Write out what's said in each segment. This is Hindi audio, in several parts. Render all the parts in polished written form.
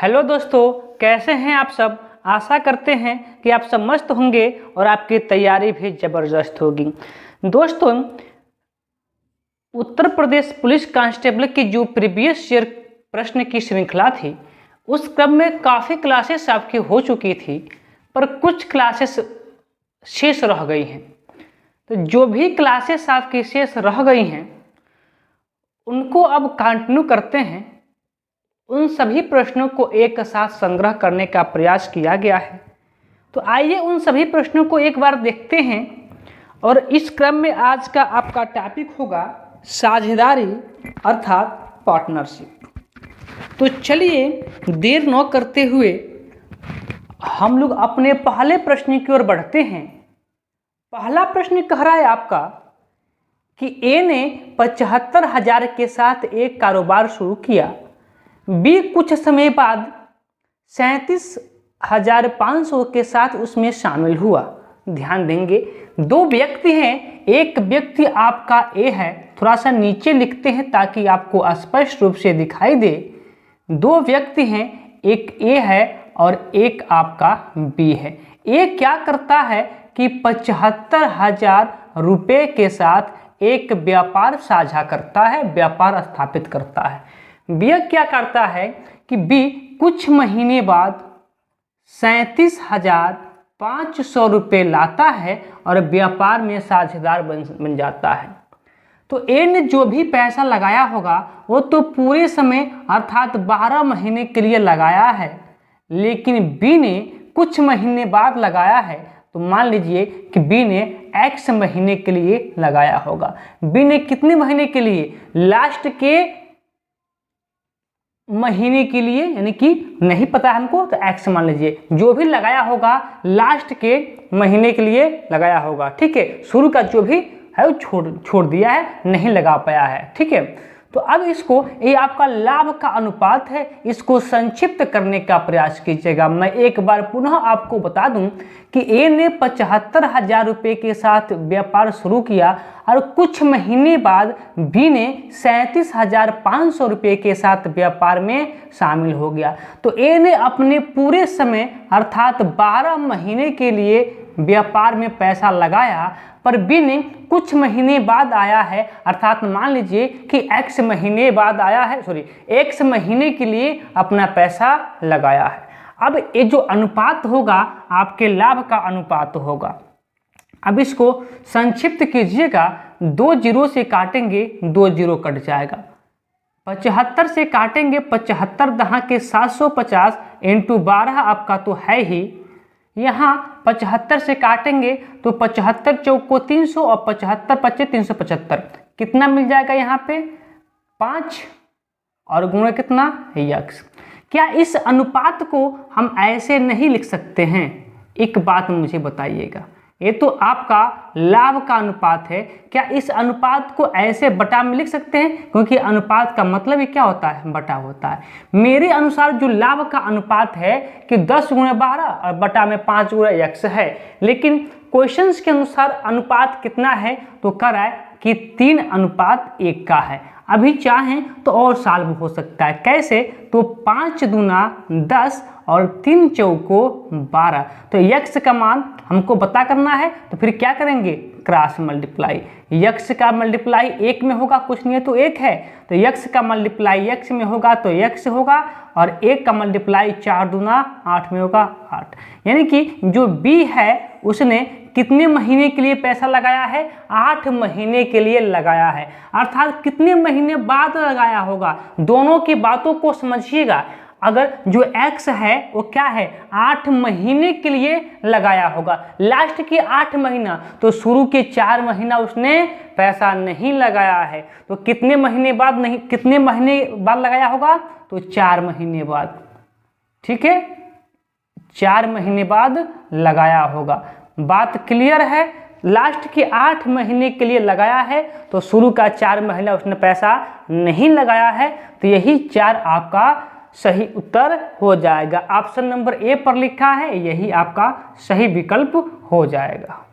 हेलो दोस्तों, कैसे हैं आप सब। आशा करते हैं कि आप सब मस्त होंगे और आपकी तैयारी भी ज़बरदस्त होगी। दोस्तों, उत्तर प्रदेश पुलिस कांस्टेबल की जो प्रीवियस ईयर प्रश्न की श्रृंखला थी, उस क्रम में काफ़ी क्लासेस आपकी हो चुकी थी, पर कुछ क्लासेस शेष रह गई हैं। तो जो भी क्लासेस आपकी शेष रह गई हैं उनको अब कंटिन्यू करते हैं। उन सभी प्रश्नों को एक साथ संग्रह करने का प्रयास किया गया है। तो आइए उन सभी प्रश्नों को एक बार देखते हैं। और इस क्रम में आज का आपका टॉपिक होगा साझेदारी अर्थात पार्टनरशिप। तो चलिए देर न करते हुए हम लोग अपने पहले प्रश्न की ओर बढ़ते हैं। पहला प्रश्न कह रहा है आपका कि ए ने 75,000 के साथ एक कारोबार शुरू किया। बी कुछ समय बाद 37,500 के साथ उसमें शामिल हुआ। ध्यान देंगे, दो व्यक्ति हैं, एक व्यक्ति आपका ए है। थोड़ा सा नीचे लिखते हैं ताकि आपको स्पष्ट रूप से दिखाई दे। दो व्यक्ति हैं, एक ए है और एक आपका बी है। ए क्या करता है कि 75,000 रुपये के साथ एक व्यापार साझा करता है, व्यापार स्थापित करता है। बी क्या करता है कि बी कुछ महीने बाद 37,500 रुपये लाता है और व्यापार में साझेदार बन जाता है। तो ए ने जो भी पैसा लगाया होगा वो तो पूरे समय अर्थात 12 महीने के लिए लगाया है, लेकिन बी ने कुछ महीने बाद लगाया है। तो मान लीजिए कि बी ने x महीने के लिए लगाया होगा। बी ने कितने महीने के लिए? लास्ट के महीने के लिए, यानी कि नहीं पता है हमको, तो x मान लीजिए। जो भी लगाया होगा लास्ट के महीने के लिए लगाया होगा। ठीक है, शुरू का जो भी है वो छोड़ दिया है, नहीं लगा पाया है। ठीक है, तो अब इसको, ये आपका लाभ का अनुपात है, इसको संक्षिप्त करने का प्रयास कीजिएगा। मैं एक बार पुनः आपको बता दूं कि ए ने 75,000 रुपये के साथ व्यापार शुरू किया और कुछ महीने बाद बी ने 37,500 रुपये के साथ व्यापार में शामिल हो गया। तो ए ने अपने पूरे समय अर्थात 12 महीने के लिए व्यापार में पैसा लगाया, पर बी ने कुछ महीने बाद आया है, अर्थात मान लीजिए कि x महीने बाद आया है, x महीने के लिए अपना पैसा लगाया है। अब ये जो अनुपात होगा आपके लाभ का अनुपात होगा। अब इसको संक्षिप्त कीजिएगा, 2 जीरो से काटेंगे 2 जीरो कट जाएगा। 75 से काटेंगे 75 दहा के 750 इंटू 12 आपका तो है ही। यहाँ 75 से काटेंगे तो 75 चौको 300 और 75 पच्चे 375, कितना मिल जाएगा यहाँ पे? 5 और गुणा कितना? x। क्या इस अनुपात को हम ऐसे नहीं लिख सकते हैं? एक बात मुझे बताइएगा, ये तो आपका लाभ का अनुपात है, क्या इस अनुपात को ऐसे बटा में लिख सकते हैं? क्योंकि अनुपात का मतलब ही क्या होता है? बटा होता है। मेरे अनुसार जो लाभ का अनुपात है कि 10 गुणा 12 और बटा में 5 गुणा x है, लेकिन क्वेश्चंस के अनुसार अनुपात कितना है? तो कह रहा है कि 3:1 का है। अभी चाहें तो और सॉल्व हो सकता है। कैसे? तो 5 दूना 10 और 3 चौको 12। तो x का मान हमको पता करना है, तो फिर क्या करेंगे? Cross multiply. x का मल्टीप्लाई 1 में होगा, कुछ नहीं है तो 1 है, तो x का मल्टीप्लाई x में होगा तो x होगा, और 1 का मल्टीप्लाई 4 दूना 8 में होगा 8। यानी कि जो b है उसने कितने महीने के लिए पैसा लगाया है? 8 महीने के लिए लगाया है, अर्थात कितने महीने बाद लगाया होगा? दोनों की बातों को समझिएगा। अगर जो x है वो क्या है? 8 महीने के लिए लगाया होगा, लास्ट के 8 महीना, तो शुरू के 4 महीना उसने पैसा नहीं लगाया है। तो कितने महीने बाद नहीं, कितने महीने बाद लगाया होगा? तो 4 महीने बाद। ठीक है, 4 महीने बाद लगाया होगा। बात क्लियर है? लास्ट के 8 महीने के लिए लगाया है, तो शुरू का 4 महीना उसने पैसा नहीं लगाया है। तो यही 4 आपका सही उत्तर हो जाएगा। ऑप्शन नंबर ए पर लिखा है, यही आपका सही विकल्प हो जाएगा।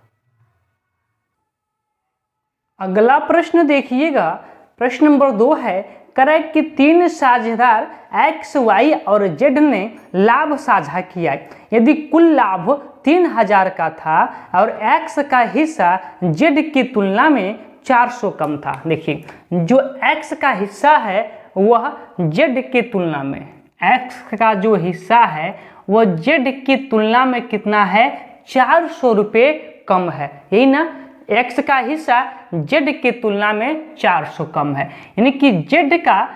अगला प्रश्न देखिएगा, प्रश्न नंबर 2 है करेक्ट कि 3 साझेदार एक्स, वाई और जेड ने लाभ साझा किया। यदि कुल लाभ 3000 का था और एक्स का हिस्सा जेड की तुलना में 400 कम था। देखिए जो एक्स का हिस्सा है वह जेड की तुलना में, एक्स का जो हिस्सा है वह जेड की तुलना में कितना है, 400 रुपये कम है। यही ना, एक्स का हिस्सा जेड की तुलना में 400 कम है। यानी कि जेड का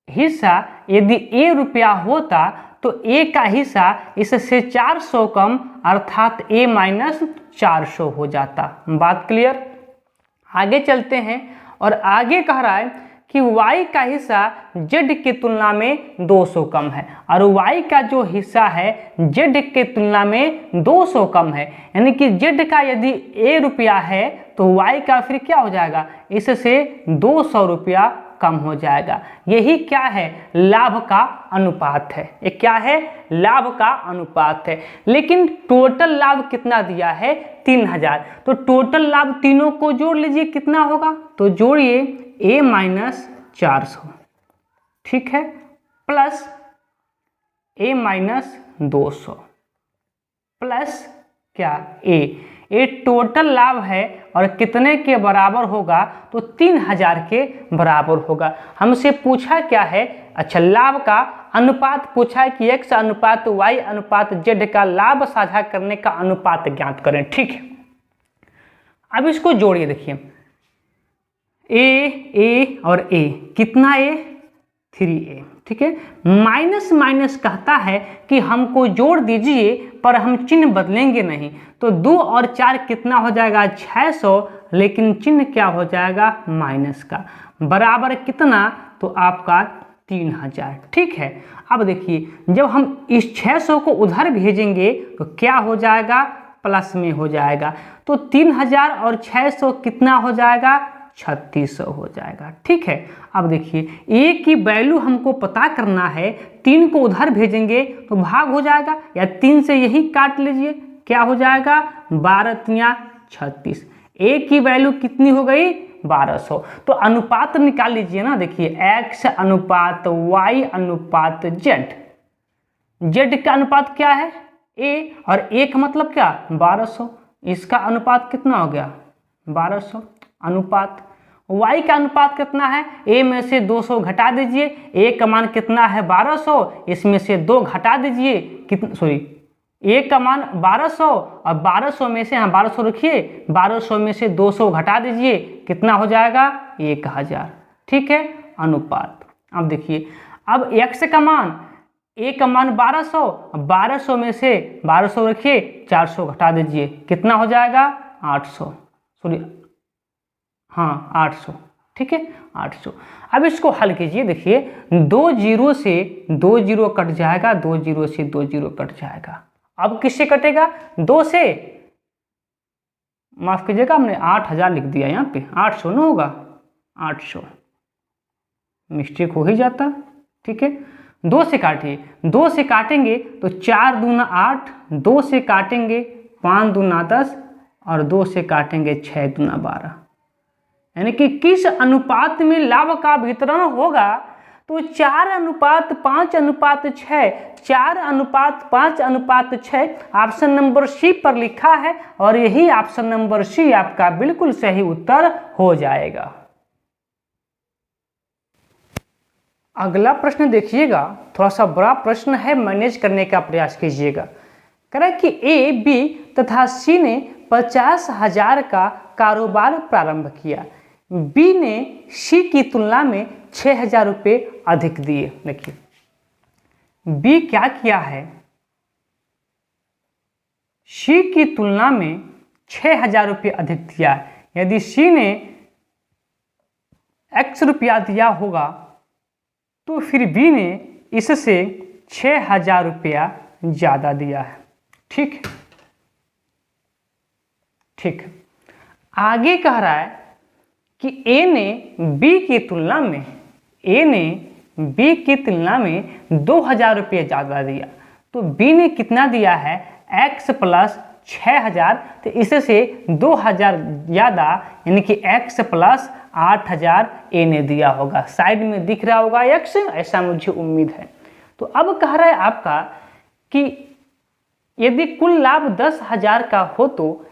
हिस्सा यदि ए रुपया होता तो ए का हिस्सा इससे 400 कम अर्थात ए माइनस 400 हो जाता। बात क्लियर। आगे चलते हैं और आगे कह रहा है कि y का हिस्सा z की तुलना में 200 कम है और y का जो हिस्सा है z की तुलना में 200 कम है। यानी कि z का यदि a रुपया है तो y का फिर क्या हो जाएगा, इससे 200 रुपया कम हो जाएगा। यही क्या है, लाभ का अनुपात है। ये क्या है, लाभ का अनुपात है। लेकिन टोटल लाभ कितना दिया है, 3000। तो टोटल लाभ तीनों को जोड़ लीजिए, कितना होगा, तो जोड़िए a माइनस 400, ठीक है, प्लस a माइनस 200 प्लस क्या ए टोटल लाभ है और कितने के बराबर होगा, तो 3000 के बराबर होगा। हमसे पूछा क्या है, अच्छा लाभ का अनुपात पूछा है कि x अनुपात y अनुपात z का लाभ साझा करने का अनुपात ज्ञात करें। ठीक है, अब इसको जोड़िए। देखिए ए और ए कितना, ए 3a, ठीक है। माइनस माइनस कहता है कि हमको जोड़ दीजिए पर हम चिन्ह बदलेंगे नहीं। तो 2 और 4 कितना हो जाएगा, 600, लेकिन चिन्ह क्या हो जाएगा, माइनस का, बराबर कितना, तो आपका 3000। ठीक है। अब देखिए जब हम इस 600 को उधर भेजेंगे तो क्या हो जाएगा, प्लस में हो जाएगा। तो 3000 और 600 कितना हो जाएगा, 3600 हो जाएगा। ठीक है। अब देखिए ए की वैल्यू हमको पता करना है, 3 को उधर भेजेंगे तो भाग हो जाएगा, या 3 से यही काट लीजिए, क्या हो जाएगा, 12 36। ए की वैल्यू कितनी हो गई, 1200। तो अनुपात निकाल लीजिए ना। देखिए x अनुपात y अनुपात z का अनुपात क्या है, a, और a का मतलब क्या, 1200। इसका अनुपात कितना हो गया, 1200। अनुपात y का अनुपात कितना है, a में से 200 घटा दीजिए, a का मान कितना है, 1200, इसमें से 2 घटा दीजिए, कितना, सॉरी, a का मान 1200 और 1200 में से, हाँ 1200 रखिए, 1200 में से 200 घटा दीजिए, कितना हो जाएगा, 1000। ठीक है, अनुपात। अब देखिए अब x का मान, a का मान 1200, 1200 में से 1200 रखिए, 400 घटा दीजिए, कितना हो जाएगा, 800, सॉरी हाँ 800। ठीक है, 800। अब इसको हल कीजिए। देखिए 2 0 से 2 0 कट जाएगा, 2 0 से 2 0 कट जाएगा। अब किससे कटेगा, 2 से, माफ कीजिएगा हमने 8000 लिख दिया यहाँ पे, 800 ना होगा, 800 मिस्टेक हो ही जाता। ठीक है, 2 से काटिए, 2 से काटेंगे तो 4 दूना 8, 2 से काटेंगे 5 दूना 10 और 2 से काटेंगे 6 दूना 12। यानी कि किस अनुपात में लाभ का वितरण होगा, तो 4 अनुपात 5 अनुपात 6, 4 अनुपात 5 अनुपात 6 ऑप्शन नंबर सी पर लिखा है और यही ऑप्शन नंबर सी आपका बिल्कुल सही उत्तर हो जाएगा। अगला प्रश्न देखिएगा, थोड़ा सा बड़ा प्रश्न है, मैनेज करने का प्रयास कीजिएगा। कह रहा है कि ए, बी तथा सी ने 50,000 का कारोबार प्रारंभ किया। बी ने सी की तुलना में 6,000 रुपये अधिक दिए। देखिए बी क्या किया है, सी की तुलना में 6,000 रुपये अधिक दिया है। यदि सी ने x रुपया दिया होगा तो फिर बी ने इससे 6,000 रुपया ज़्यादा दिया है। ठीक ठीक। आगे कह रहा है कि ए ने बी की तुलना में, ए ने बी की तुलना में 2,000 रुपये ज़्यादा दिया। तो बी ने कितना दिया है, x प्लस 6000, तो इससे 2000 ज़्यादा यानी कि x प्लस 8000 ए ने दिया होगा। साइड में दिख रहा होगा x, ऐसा मुझे उम्मीद है। तो अब कह रहा है आपका कि यदि कुल लाभ 10,000 का हो तो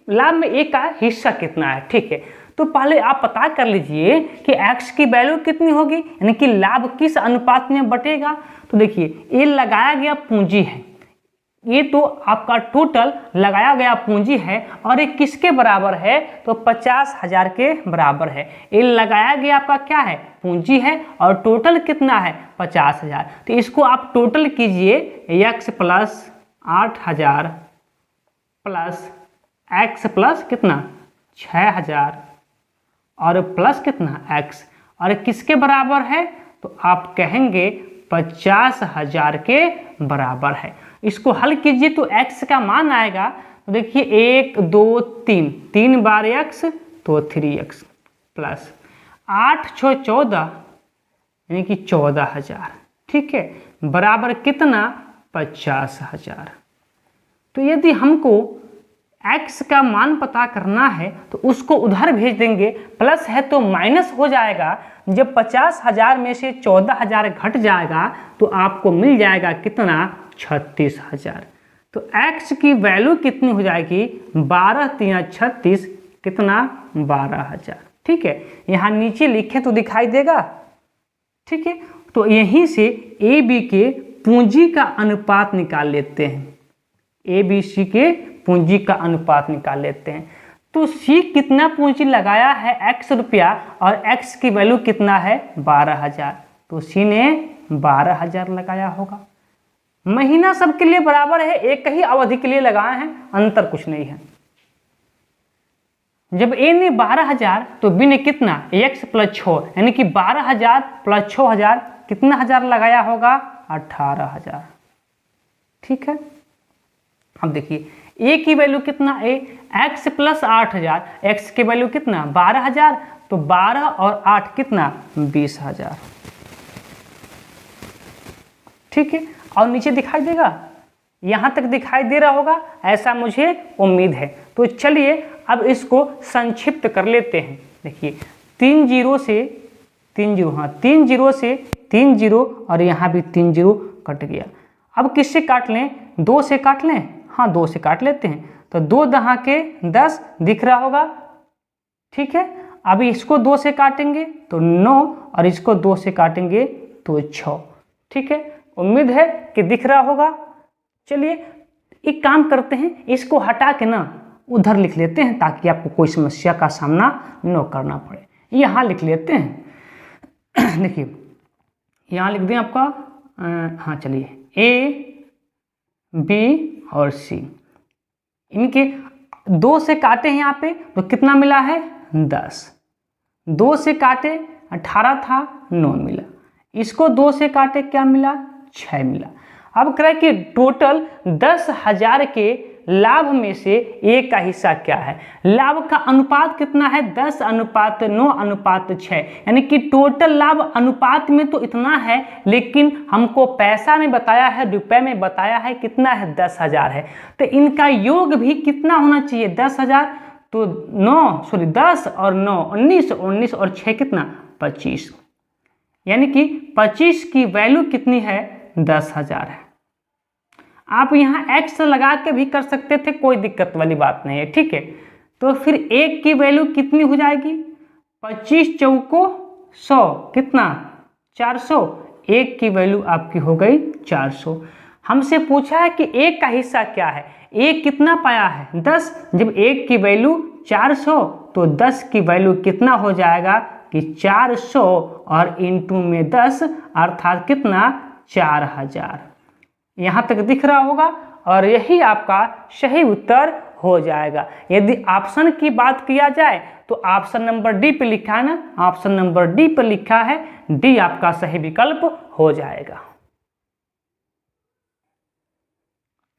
लाभ में ए का हिस्सा कितना है। ठीक है, तो पहले आप पता कर लीजिए कि x की वैल्यू कितनी होगी, यानी कि लाभ किस अनुपात में बटेगा। तो देखिए ये लगाया गया पूंजी है, ये तो आपका टोटल लगाया गया पूंजी है और ये किसके बराबर है, तो 50,000 के बराबर है। ये लगाया गया आपका क्या है, पूंजी है, और टोटल कितना है 50,000। तो इसको आप टोटल कीजिए, x plus 8000 plus x plus कितना 6000 और प्लस कितना x, और किसके बराबर है, तो आप कहेंगे 50,000 के बराबर है। इसको हल कीजिए तो x का मान आएगा, तो देखिए 1 2 3, 3 बार x तो 3x प्लस 8 6 14 यानी कि 14,000। ठीक है, बराबर कितना 50,000। तो यदि हमको x का मान पता करना है तो उसको उधर भेज देंगे, प्लस है तो माइनस हो जाएगा। जब 50,000 में से 14,000 घट जाएगा तो आपको मिल जाएगा कितना 36,000। तो x की वैल्यू कितनी हो जाएगी 12 3 36 कितना 12,000। ठीक है, यहाँ नीचे लिखे तो दिखाई देगा। ठीक है, तो यहीं से ए बी के पूंजी का अनुपात निकाल लेते हैं, ए बी सी के पूंजी का अनुपात निकाल लेते हैं। तो सी कितना पूंजी लगाया है x रुपया और x की वैल्यू कितना है 12,000, तो सी ने 12,000 लगाया होगा। महीना सबके लिए बराबर है, एक ही अवधि के लिए लगाए हैं, अंतर कुछ नहीं है। जब ए ने 12,000 तो बी ने कितना x प्लस 6 यानी कि 12,000 प्लस 6,000 कितना हजार लगाया होगा 18,000। ठीक है, अब देखिए ए की वैल्यू कितना x प्लस 8,000, x की वैल्यू कितना 12,000, तो 12 और 8 कितना 20,000। ठीक है, और नीचे दिखाई देगा, यहाँ तक दिखाई दे रहा होगा ऐसा मुझे उम्मीद है। तो चलिए अब इसको संक्षिप्त कर लेते हैं। देखिए 3 0 से 3 0, हाँ 3 0 से 3 0 और यहाँ भी 3 0 कट गया। अब किससे काट लें, 2 से काट लें, हाँ 2 से काट लेते हैं। तो 2 दहा के 10 दिख रहा होगा। ठीक है, अभी इसको 2 से काटेंगे तो 9 और इसको 2 से काटेंगे तो 6। ठीक है, उम्मीद है कि दिख रहा होगा। चलिए एक काम करते हैं, इसको हटा के ना उधर लिख लेते हैं ताकि आपको कोई समस्या का सामना न करना पड़े। यहाँ लिख लेते हैं। देखिए यहाँ लिख दें आपका, हाँ चलिए ए बी और सी, इनके 2 से काटे हैं यहाँ पे तो कितना मिला है 10, 2 से काटे 18 था 9 मिला, इसको 2 से काटे क्या मिला 6 मिला। अब कह रहा है कि टोटल 10,000 के लाभ में से ए का हिस्सा क्या है। लाभ का अनुपात कितना है 10:9:6, यानी कि टोटल लाभ अनुपात में तो इतना है, लेकिन हमको पैसा में बताया है, रुपए में बताया है कितना है 10,000 है। तो इनका योग भी कितना होना चाहिए 10,000, तो 10 और 9 19, 19 और 6 कितना 25, यानी कि 25 की वैल्यू कितनी है 10,000 है। आप यहाँ x लगा के भी कर सकते थे, कोई दिक्कत वाली बात नहीं है। ठीक है, तो फिर 1 की वैल्यू कितनी हो जाएगी 25 चौको 100 कितना 400, 1 की वैल्यू आपकी हो गई 400। हमसे पूछा है कि 1 का हिस्सा क्या है, 1 कितना पाया है 10, जब 1 की वैल्यू 400 तो 10 की वैल्यू कितना हो जाएगा कि 400 और इंटू में 10 अर्थात कितना 4,000। यहाँ तक दिख रहा होगा और यही आपका सही उत्तर हो जाएगा। यदि ऑप्शन की बात किया जाए तो ऑप्शन नंबर डी पे लिखा है ना, ऑप्शन नंबर डी पे लिखा है, डी आपका सही विकल्प हो जाएगा।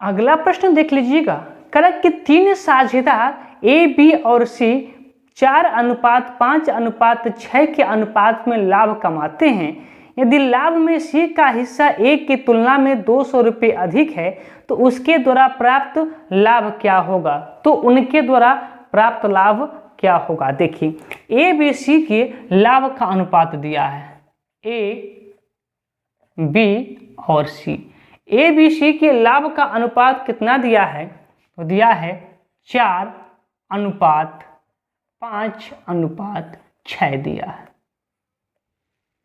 अगला प्रश्न देख लीजिएगा, कह कि 3 साझेदार ए बी और सी 4:5:6 के अनुपात में लाभ कमाते हैं। यदि लाभ में सी का हिस्सा ए की तुलना में 200 रुपये अधिक है तो उसके द्वारा प्राप्त लाभ क्या होगा। तो उनके द्वारा प्राप्त लाभ क्या होगा। देखिए ए बी सी के लाभ का अनुपात दिया है, ए बी और सी। ए बी सी के लाभ का अनुपात कितना दिया है, तो दिया है 4:5:6 दिया है।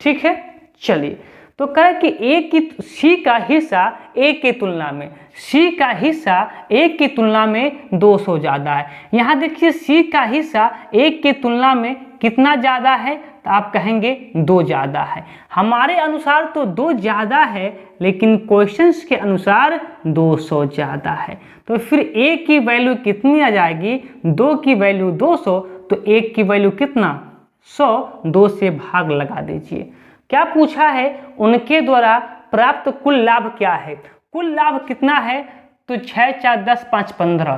ठीक है, चलिए तो कहे कि ए की सी का हिस्सा ए की तुलना में, सी का हिस्सा ए की तुलना में 200 ज़्यादा है। यहाँ देखिए सी का हिस्सा ए की तुलना में कितना ज़्यादा है, तो आप कहेंगे 2 ज़्यादा है। हमारे अनुसार तो 2 ज़्यादा है, लेकिन क्वेश्चंस के अनुसार 200 ज़्यादा है। तो फिर ए की वैल्यू कितनी आ जाएगी, 2 की वैल्यू 200, तो 1 की वैल्यू कितना 100, 2 से भाग लगा दीजिए। क्या पूछा है, उनके द्वारा प्राप्त कुल लाभ क्या है। कुल लाभ कितना है, तो 6 4 10 5 15,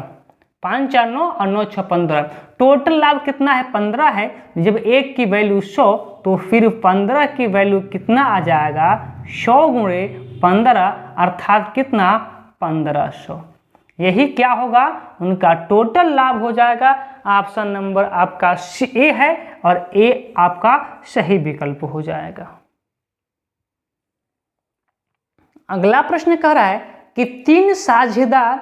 5 4 9 और 9 6 15। टोटल लाभ कितना है, 15 है। जब 1 की वैल्यू 100, तो फिर 15 की वैल्यू कितना आ जाएगा, 100 गुणे 15 अर्थात कितना 1500। यही क्या होगा, उनका टोटल लाभ हो जाएगा। ऑप्शन नंबर आपका ए है और ए आपका सही विकल्प हो जाएगा। अगला प्रश्न कह रहा है कि 3 साझेदार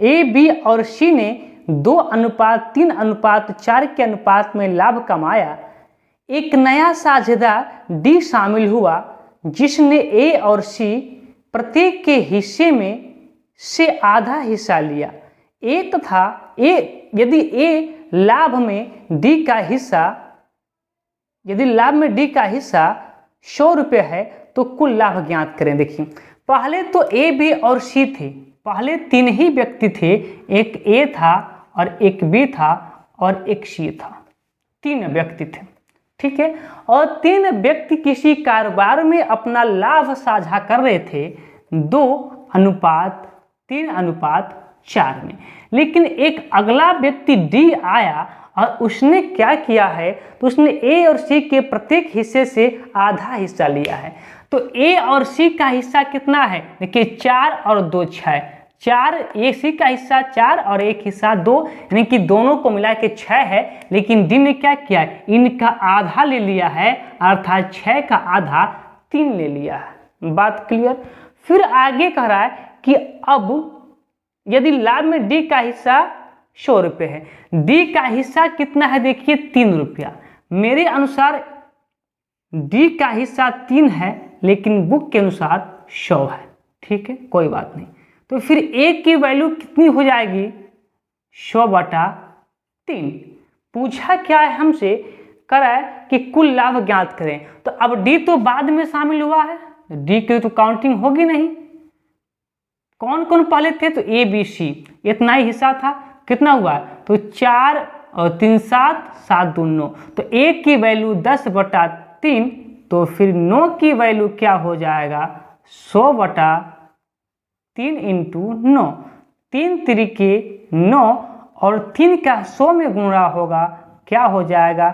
ए बी और सी ने 2:3:4 के अनुपात में लाभ कमाया। एक नया साझेदार डी शामिल हुआ जिसने ए और सी प्रत्येक के हिस्से में से आधा हिस्सा लिया। ए तथा यदि लाभ में डी का हिस्सा 100 रुपये है तो कुल लाभ ज्ञात करें। देखिए पहले तो ए बी और सी थे, पहले 3 ही व्यक्ति थे, एक ए था और एक बी था और एक सी था, 3 व्यक्ति थे। ठीक है, और 3 व्यक्ति किसी कारोबार में अपना लाभ साझा कर रहे थे 2:3:4 में। लेकिन एक अगला व्यक्ति डी आया और उसने क्या किया है, तो उसने ए और सी के प्रत्येक हिस्से से आधा हिस्सा लिया है। तो ए और सी का हिस्सा कितना है, देखिए 4 और 2 6, 4 ए सी का हिस्सा 4 और एक हिस्सा 2, यानी कि दोनों को मिला के 6 है। लेकिन डी ने क्या किया है, इनका आधा ले लिया है, अर्थात 6 का आधा 3 ले लिया है। बात क्लियर। फिर आगे कह रहा है कि अब यदि लाभ में डी का हिस्सा 100 रुपये है, डी का हिस्सा कितना है, देखिए 3 रुपया। मेरे अनुसार डी का हिस्सा 3 है, लेकिन बुक के अनुसार 100 है। ठीक है, कोई बात नहीं। तो फिर ए की वैल्यू कितनी हो जाएगी, 100/3। पूछा क्या है हमसे, करा है कि कुल लाभ ज्ञात करें। तो अब डी तो बाद में शामिल हुआ है, डी की तो काउंटिंग होगी नहीं। कौन कौन पहले थे, तो ए बी सी, इतना ही हिस्सा था। कितना हुआ, तो 4 और 3 7, 7 2 9। तो ए की वैल्यू 10/3, तो फिर 9 की वैल्यू क्या हो जाएगा, 100/3 × 9, 3 त्रिके 9 और 3 का 100 में गुणा होगा, क्या हो जाएगा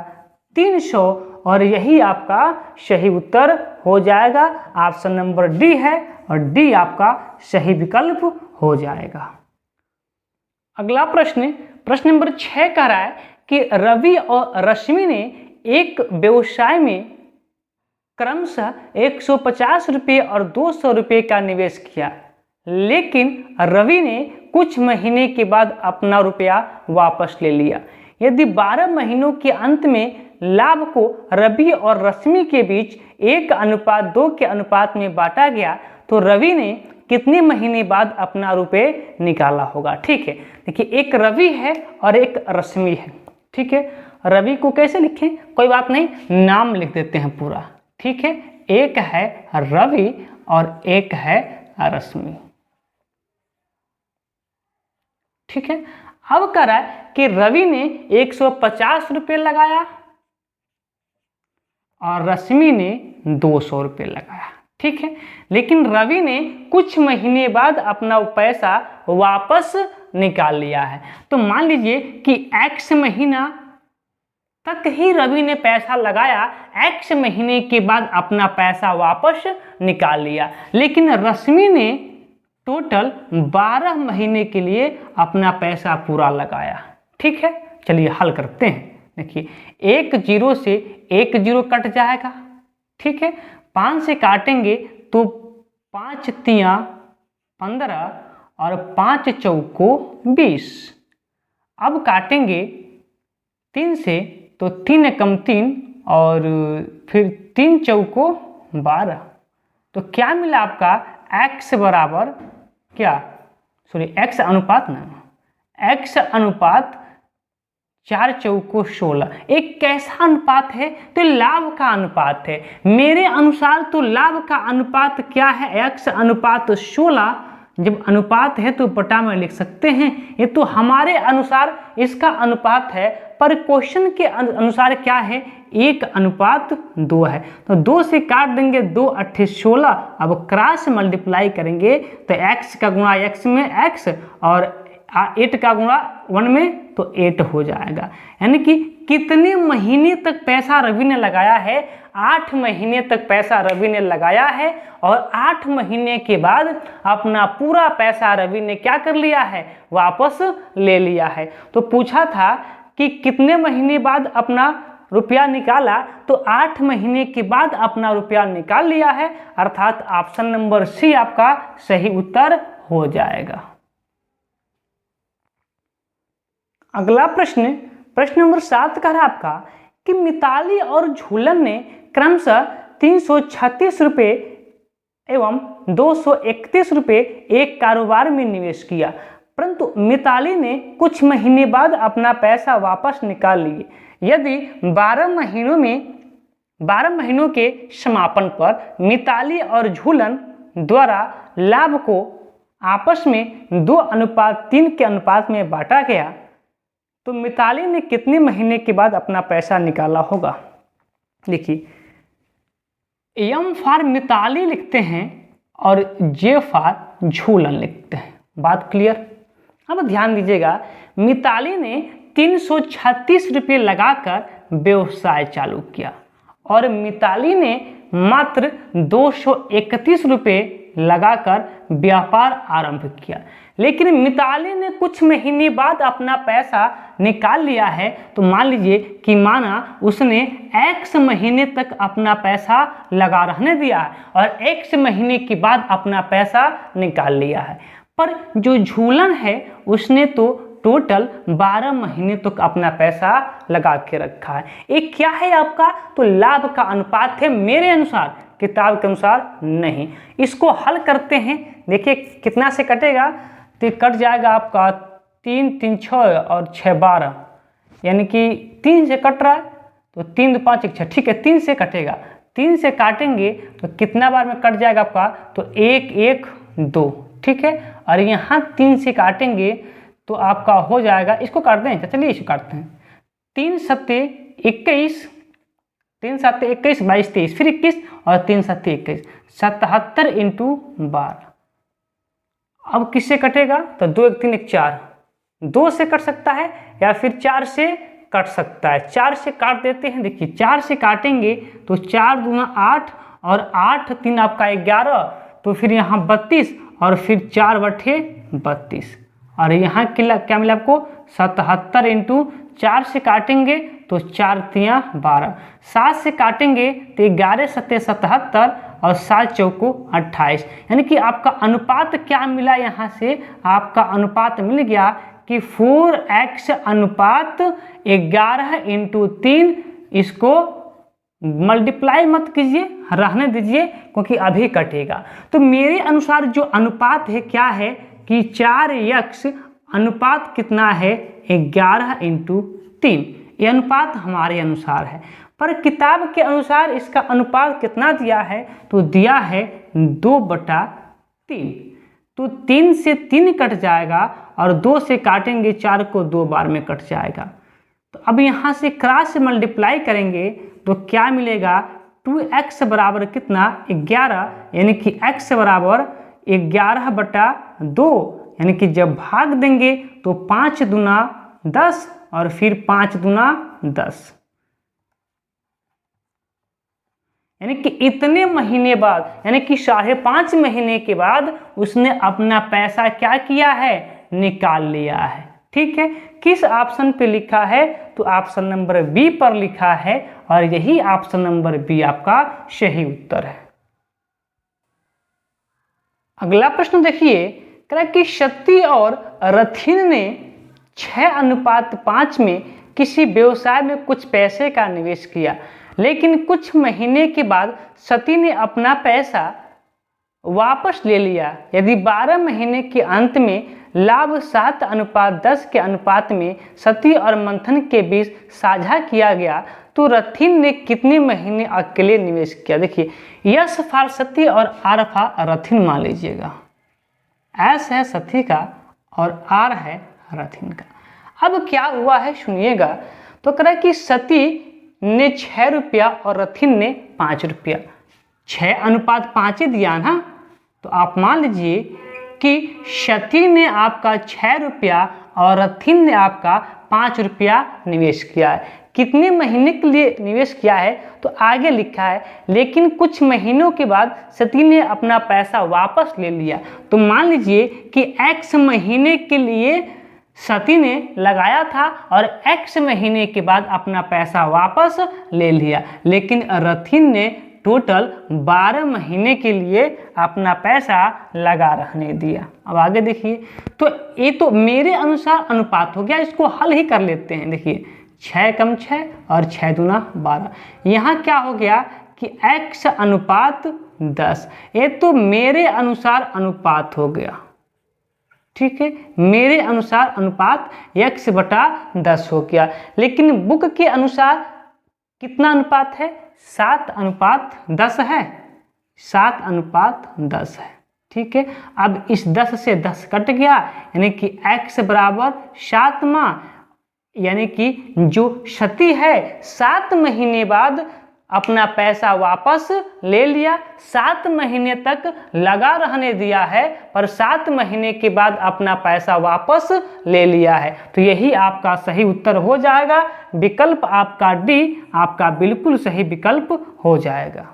300। और यही आपका सही उत्तर हो जाएगा। ऑप्शन नंबर डी है और डी आपका सही विकल्प हो जाएगा। अगला प्रश्न नंबर 6 कह रहा है कि रवि और रश्मि ने एक व्यवसाय में क्रमशः 150 रुपये और 200 रुपये का निवेश किया, लेकिन रवि ने कुछ महीने के बाद अपना रुपया वापस ले लिया। यदि 12 महीनों के अंत में लाभ को रवि और रश्मि के बीच 1:2 के अनुपात में बांटा गया, तो रवि ने कितने महीने बाद अपना रुपये निकाला होगा। ठीक है, देखिए एक रवि है और एक रश्मि है। ठीक है, रवि को कैसे लिखें, कोई बात नहीं, नाम लिख देते हैं पूरा। ठीक है, एक है रवि और एक है रश्मि। ठीक है, अब कह रहा है कि रवि ने 150 रुपये लगाया और रश्मि ने 200 रुपये लगाया। ठीक है, लेकिन रवि ने कुछ महीने बाद अपना पैसा वापस निकाल लिया है। तो मान लीजिए कि x महीना तक ही रवि ने पैसा लगाया, एक्स महीने के बाद अपना पैसा वापस निकाल लिया। लेकिन रश्मि ने टोटल 12 महीने के लिए अपना पैसा पूरा लगाया। ठीक है, चलिए हल करते हैं। देखिए, 1 0 से 1 0 कट जाएगा। ठीक है, 5 से काटेंगे तो 5 तिया 15 और 5 चौको 20। अब काटेंगे 3 से तो 3 एकम 3 और फिर 3 चौको 12। तो क्या मिला आपका, x बराबर क्या, सॉरी x अनुपात ना, x अनुपात 4 चौको 16। एक कैसा अनुपात है, तो लाभ का अनुपात है। मेरे अनुसार तो लाभ का अनुपात क्या है, x अनुपात 16। जब अनुपात है तो बटा में लिख सकते हैं, ये तो हमारे अनुसार इसका अनुपात है, पर क्वेश्चन के अनुसार क्या है, 1 अनुपात 2 है। तो 2 से काट देंगे, 2 8 16। अब क्रॉस मल्टीप्लाई करेंगे तो x का गुणा x में x और 8 का गुणा 1 में तो 8 हो जाएगा। यानी कि कितने महीने तक पैसा रवि ने लगाया है, 8 महीने तक पैसा रवि ने लगाया है और 8 महीने के बाद अपना पूरा पैसा रवि ने क्या कर लिया है, वापस ले लिया है। तो पूछा था कि कितने महीने बाद अपना रुपया निकाला, तो 8 महीने के बाद अपना रुपया निकाल लिया है, अर्थात ऑप्शन नंबर सी आपका सही उत्तर हो जाएगा। अगला प्रश्न, प्रश्न नंबर 7 कह रहा आपका कि मिताली और झूलन ने क्रमशः 336 रुपये एवं 231 रुपये एक कारोबार में निवेश किया, परंतु मिताली ने कुछ महीने बाद अपना पैसा वापस निकाल लिए। यदि 12 महीनों के समापन पर मिताली और झूलन द्वारा लाभ को आपस में 2:3 के अनुपात में बांटा गया, तो मिताली ने कितने महीने के बाद अपना पैसा निकाला होगा। देखिए, एम फॉर मिताली लिखते हैं और जे फॉर झूलन लिखते हैं। बात क्लियर। अब ध्यान दीजिएगा, मिताली ने 336 रुपये लगाकर व्यवसाय चालू किया और मिताली ने मात्र 231 रुपये लगाकर व्यापार आरंभ किया। लेकिन मिताली ने कुछ महीने बाद अपना पैसा निकाल लिया है, तो मान लीजिए कि माना उसने x महीने तक अपना पैसा लगा रहने दिया है और x महीने के बाद अपना पैसा निकाल लिया है। पर जो झूलन है उसने तो टोटल 12 महीने तक अपना पैसा लगा के रखा है। एक क्या है आपका, तो लाभ का अनुपात है मेरे अनुसार, किताब के अनुसार नहीं। इसको हल करते हैं। देखिए कितना से कटेगा, तो कट जाएगा आपका 3 3 6 और 6 12, यानी कि 3 से कट रहा है तो 3 2 5 1 6। ठीक है, 3 से कटेगा, 3 से काटेंगे तो कितना बार में कट जाएगा आपका, तो 1 1 2। ठीक है, और यहाँ 3 से काटेंगे तो आपका हो जाएगा, इसको काटते हैं, चलिए इसको काटते हैं। 3 7 21, 3 7 21 22 23, फिर 21 और 3 7 21, 77 × 12। अब किससे कटेगा, तो 2 1 3 1 4, 2 से कट सकता है या फिर 4 से कट सकता है। 4 से काट देते हैं। देखिए 4 से काटेंगे तो 4 दूना 8 और 8 3 आपका 11, तो फिर यहाँ 32 और फिर 4 बटे 32 और यहाँ क्या मिला आपको, 77 × 4 से काटेंगे तो 4 तिया 12, 7 से काटेंगे तो 11 7 77 और 7 चौको 28। यानी कि आपका अनुपात क्या मिला, यहाँ से आपका अनुपात मिल गया कि 4x अनुपात 11 × 3। इसको मल्टीप्लाई मत कीजिए, रहने दीजिए क्योंकि अभी कटेगा। तो मेरे अनुसार जो अनुपात है क्या है कि 4x अनुपात कितना है, 11 × 3। ये अनुपात हमारे अनुसार है, पर किताब के अनुसार इसका अनुपात कितना दिया है, तो दिया है 2/3। तो 3 से 3 कट जाएगा और 2 से काटेंगे 4 को 2 बार में कट जाएगा। तो अब यहाँ से क्रॉस मल्टीप्लाई करेंगे तो क्या मिलेगा, 2x बराबर कितना, 11, यानी कि x बराबर 11/2, यानी कि जब भाग देंगे तो 5 दूना 10 और फिर 5 दूना 10। यानी कि इतने महीने बाद, यानी कि 5.5 महीने के बाद उसने अपना पैसा क्या किया है, निकाल लिया है। ठीक है, किस ऑप्शन पे लिखा है, तो ऑप्शन नंबर बी पर लिखा है और यही ऑप्शन नंबर बी आपका सही उत्तर है। अगला प्रश्न देखिए, कह रहा है कि सती और रथिन ने 6:5 में किसी व्यवसाय में कुछ पैसे का निवेश किया, लेकिन कुछ महीने के बाद सती ने अपना पैसा वापस ले लिया। यदि 12 महीने के अंत में लाभ 7:10 के अनुपात में सती और मंथन के बीच साझा किया गया तो रथिन ने कितने महीने अकेले निवेश किया। देखिए, यस फॉर सती और आर फॉर रथिन मान लीजिएगा। एस है सती का और आर है रथिन का। अब क्या हुआ है सुनिएगा, तो कह रहा है कि सती ने 6 रुपया और रथिन ने 5 रुपया, 6:5 ही दिया ना, तो आप मान लीजिए कि सती ने आपका 6 रुपया और रथिन ने आपका 5 रुपया निवेश किया है। कितने महीने के लिए निवेश किया है, तो आगे लिखा है लेकिन कुछ महीनों के बाद सती ने अपना पैसा वापस ले लिया। तो मान लीजिए कि x महीने के लिए सती ने लगाया था और x महीने के बाद अपना पैसा वापस ले लिया, लेकिन रथिन ने टोटल 12 महीने के लिए अपना पैसा लगा रहने दिया। अब आगे देखिए, तो ये तो मेरे अनुसार अनुपात हो गया, इसको हल ही कर लेते हैं। देखिए 6 कम 6 और 6 दूना 12, यहाँ क्या हो गया कि x:10, ये तो मेरे अनुसार अनुपात हो गया। ठीक है, मेरे अनुसार अनुपात x/10 हो गया, लेकिन बुक के अनुसार कितना अनुपात है, 7:10 है, 7:10 है। ठीक है, अब इस 10 से 10 कट गया, यानी कि x बराबर 7वां, यानी कि जो सती है 7 महीने बाद अपना पैसा वापस ले लिया, 7 महीने तक लगा रहने दिया है पर 7 महीने के बाद अपना पैसा वापस ले लिया है। तो यही आपका सही उत्तर हो जाएगा। विकल्प आपका डी आपका बिल्कुल सही विकल्प हो जाएगा।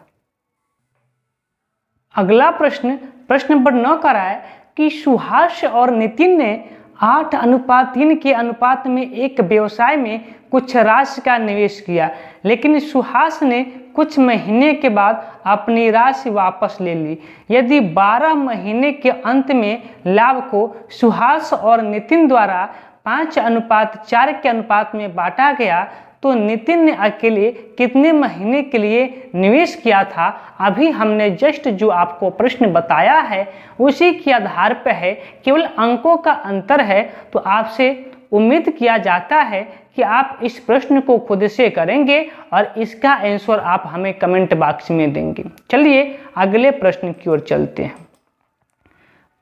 अगला प्रश्न, प्रश्न नंबर 9 का है कि सुहास और नितिन ने 8:3 के अनुपात में एक व्यवसाय में कुछ राशि का निवेश किया, लेकिन सुहास ने कुछ महीने के बाद अपनी राशि वापस ले ली। यदि 12 महीने के अंत में लाभ को सुहास और नितिन द्वारा 5:4 के अनुपात में बांटा गया तो नितिन ने अकेले कितने महीने के लिए निवेश किया था। अभी हमने जस्ट जो आपको प्रश्न बताया है उसी के आधार पर है, केवल अंकों का अंतर है। तो आपसे उम्मीद किया जाता है कि आप इस प्रश्न को खुद से करेंगे और इसका आंसर आप हमें कमेंट बॉक्स में देंगे। चलिए अगले प्रश्न की ओर चलते हैं।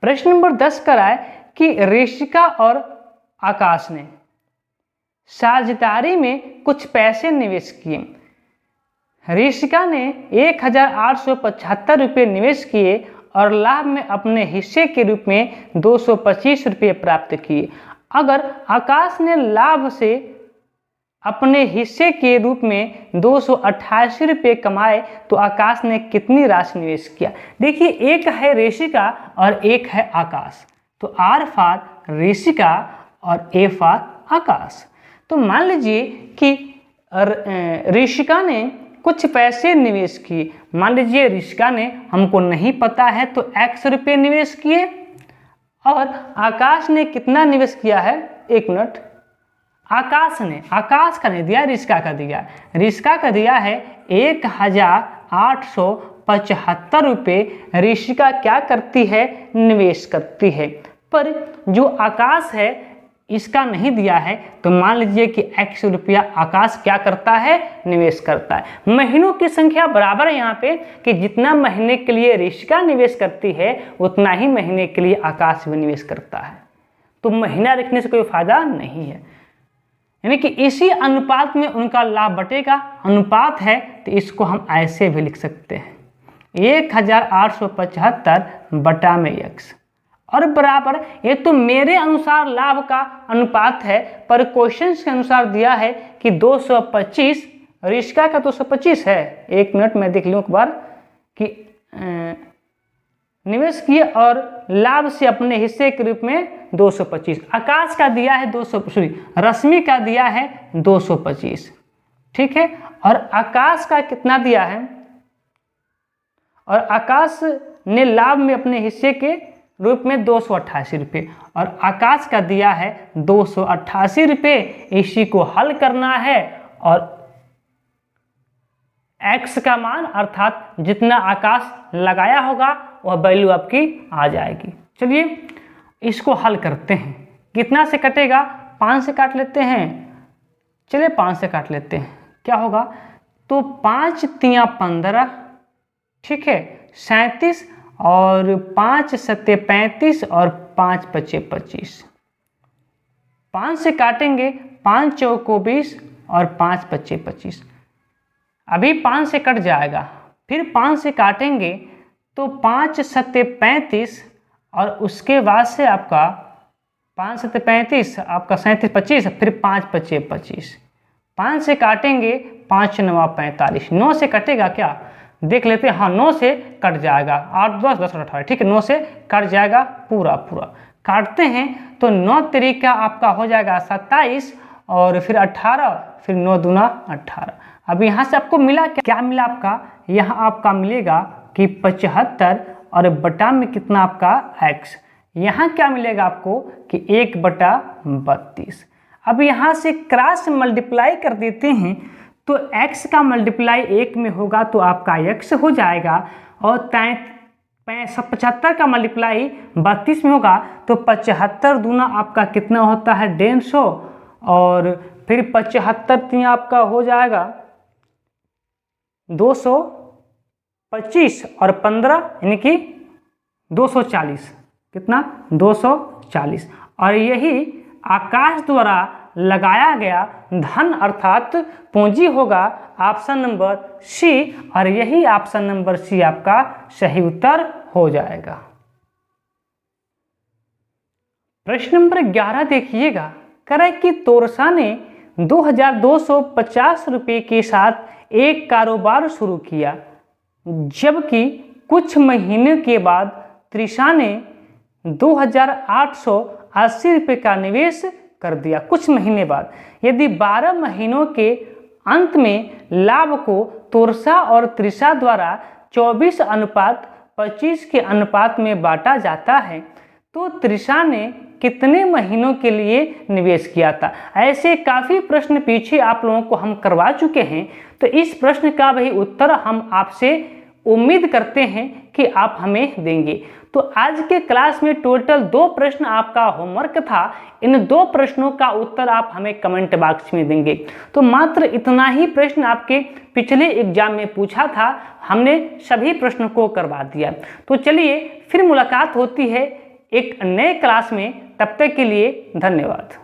प्रश्न नंबर 10 का है कि ऋषिका और आकाश ने साझेदारी में कुछ पैसे निवेश किए। ऋषिका ने 1875 रुपये निवेश किए और लाभ में अपने हिस्से के रूप में 225 रुपये प्राप्त किए। अगर आकाश ने लाभ से अपने हिस्से के रूप में 288 रुपये कमाए तो आकाश ने कितनी राशि निवेश किया। देखिए, एक है ऋषिका और एक है आकाश, तो आर फॉर ऋषिका और ए फॉर आकाश। तो मान लीजिए कि ऋषिका ने कुछ पैसे निवेश किए। मान लीजिए ऋषिका ने, हमको नहीं पता है, तो x रुपये निवेश किए और आकाश ने कितना निवेश किया है, 1 मिनट, आकाश का नहीं दिया, ऋषिका का दिया। ऋषिका का दिया है 1875 रुपये। ऋषिका क्या करती है, निवेश करती है, पर जो आकाश है इसका नहीं दिया है। तो मान लीजिए कि x रुपया आकाश क्या करता है, निवेश करता है। महीनों की संख्या बराबर है यहाँ पे कि जितना महीने के लिए ऋषिका निवेश करती है उतना ही महीने के लिए आकाश भी निवेश करता है। तो महीना रखने से कोई फायदा नहीं है, यानी कि इसी अनुपात में उनका लाभ बटेगा। अनुपात है तो इसको हम ऐसे भी लिख सकते हैं 1875 बटा में x, और बराबर, ये तो मेरे अनुसार लाभ का अनुपात है पर क्वेश्चन के अनुसार दिया है कि 225 और इसका 225 है। 1 मिनट में देख लूँ एक बार कि निवेश किए और लाभ से अपने हिस्से के रूप में 225। आकाश का दिया है 200, रश्मि का दिया है 225, ठीक है। और आकाश का कितना दिया है, और आकाश ने लाभ में अपने हिस्से के रूप में 288 रुपये, और आकाश का दिया है 288 रुपये। इसी को हल करना है और x का मान अर्थात जितना आकाश लगाया होगा वह वैल्यू आपकी आ जाएगी। चलिए इसको हल करते हैं। कितना से कटेगा, 5 से काट लेते हैं। चलिए 5 से काट लेते हैं, क्या होगा, तो 5 तियाँ 15, ठीक है, 37, और 5 सत्ते 35, और 5 पचे 25। 5 से काटेंगे, 5 चौको 20, और 5 पचे 25। अभी 5 से कट जाएगा, फिर 5 से काटेंगे तो 5 सत्ते 35, और उसके बाद से आपका 5 सत्ते 35, आपका 37 25, फिर 5 पचे 25। 5 से काटेंगे, 5 नवा 45। 9 से कटेगा क्या, देख लेते हैं। हाँ, 9 से कट जाएगा, 8 10 10 18, ठीक है, 9 से कट जाएगा पूरा। काटते हैं तो 9 तरीका आपका हो जाएगा 27, और फिर 18, फिर 9 दूना 18। अब यहाँ से आपको मिला क्या मिला आपका, यहाँ आपका मिलेगा कि 75, और बटा में कितना आपका x। यहाँ क्या मिलेगा आपको कि 1/32। अब यहाँ से क्रॉस मल्टीप्लाई कर देते हैं तो x का मल्टीप्लाई 1 में होगा तो आपका x हो जाएगा, और 75 का मल्टीप्लाई 32 में होगा तो 75 दूना आपका कितना होता है 150, और फिर 75 तीन आपका हो जाएगा 225, और 15 यानी कि 240, कितना 240। और यही आकाश द्वारा लगाया गया धन अर्थात पूंजी होगा ऑप्शन नंबर सी, और यही ऑप्शन नंबर सी आपका सही उत्तर हो जाएगा। प्रश्न नंबर 11 देखिएगा, करे कि तोरसा ने 2250 रुपये के साथ एक कारोबार शुरू किया, जबकि कुछ महीने के बाद त्रिशा ने 2880 रुपये का निवेश कर दिया। कुछ महीने बाद यदि 12 महीनों के अंत में लाभ को तोरसा और त्रिशा द्वारा 24:25 के अनुपात में बांटा जाता है तो त्रिशा ने कितने महीनों के लिए निवेश किया था। ऐसे काफ़ी प्रश्न पीछे आप लोगों को हम करवा चुके हैं, तो इस प्रश्न का भी उत्तर हम आपसे उम्मीद करते हैं कि आप हमें देंगे। तो आज के क्लास में टोटल 2 प्रश्न आपका होमवर्क था। इन 2 प्रश्नों का उत्तर आप हमें कमेंट बॉक्स में देंगे। तो मात्र इतना ही प्रश्न आपके पिछले एग्जाम में पूछा था, हमने सभी प्रश्नों को करवा दिया। तो चलिए फिर मुलाकात होती है एक नए क्लास में, तब तक के लिए धन्यवाद।